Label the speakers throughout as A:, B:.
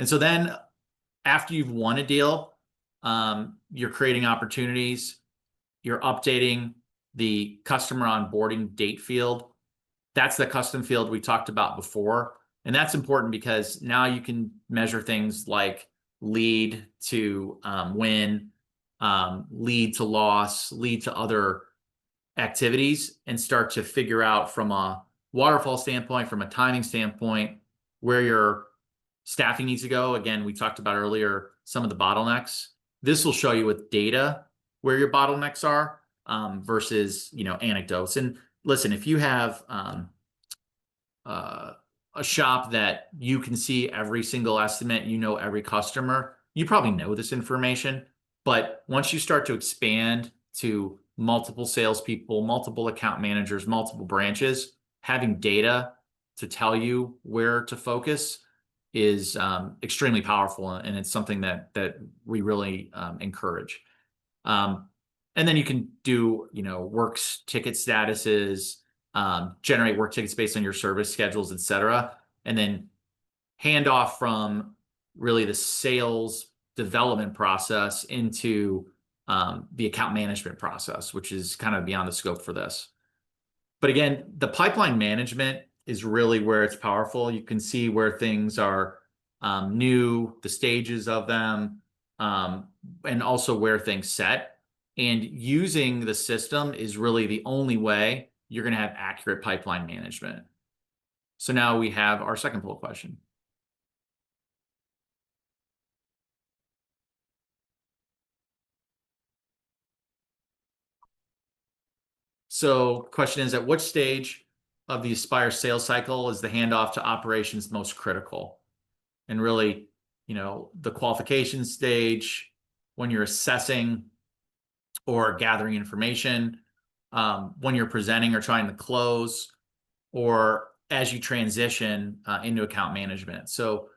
A: And so then after you've won a deal, you're creating opportunities, you're updating the customer onboarding date field. That's the custom field we talked about before. And that's important because now you can measure things like lead to win, lead to loss, lead to other activities, and start to figure out from a waterfall standpoint, from a timing standpoint, where your staffing needs to go. Again, we talked about earlier some of the bottlenecks. This will show you with data where your bottlenecks are versus anecdotes. And listen, if you have a shop that you can see every single estimate, every customer, you probably know this information. But once you start to expand to multiple salespeople, multiple account managers, multiple branches, having data to tell you where to focus is extremely powerful, and it's something that we really encourage. And then you can do works ticket statuses, generate work tickets based on your service schedules, etc. And then hand off from really the sales development process into the account management process, which is kind of beyond the scope for this. But again, the pipeline management is really where it's powerful. You can see where things are new, the stages of them, and also where things set. And using the system is really the only way you're going to have accurate pipeline management. So now we have our second poll question. So question is, at which stage of the Aspire sales cycle is the handoff to operations most critical? And really, the qualification stage, when you're assessing or gathering information, when you're presenting or trying to close, or as you transition into account management. So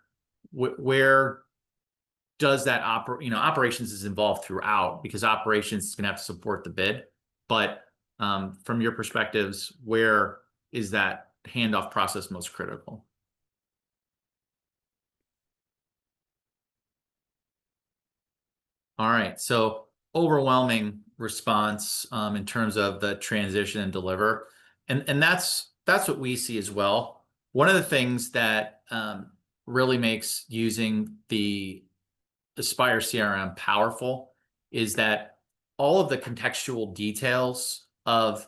A: where does that operations is involved throughout, because operations is going to have to support the bid. But from your perspectives, where is that handoff process most critical? All right, so overwhelming response in terms of the transition and deliver, and that's what we see as well. One of the things that really makes using the Aspire CRM powerful is that all of the contextual details of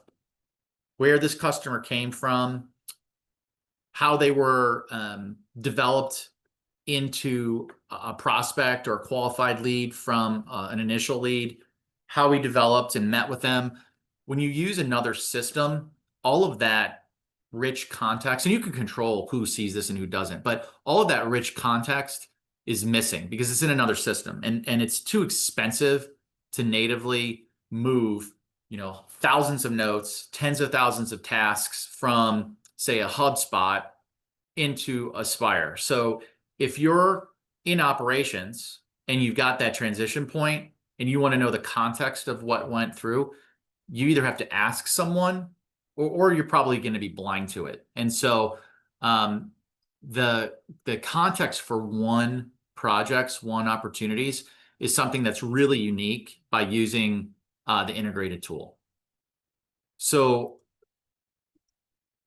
A: where this customer came from, how they were developed into a prospect or a qualified lead from an initial lead, how we developed and met with them. When you use another system, all of that rich context, and you can control who sees this and who doesn't, but all of that rich context is missing because it's in another system, and it's too expensive to natively move thousands of notes, tens of thousands of tasks from, say, a HubSpot into Aspire. So if you're in operations and you've got that transition point and you want to know the context of what went through, you either have to ask someone or you're probably going to be blind to it. And so the context for one projects, one opportunities is something that's really unique by using the integrated tool. So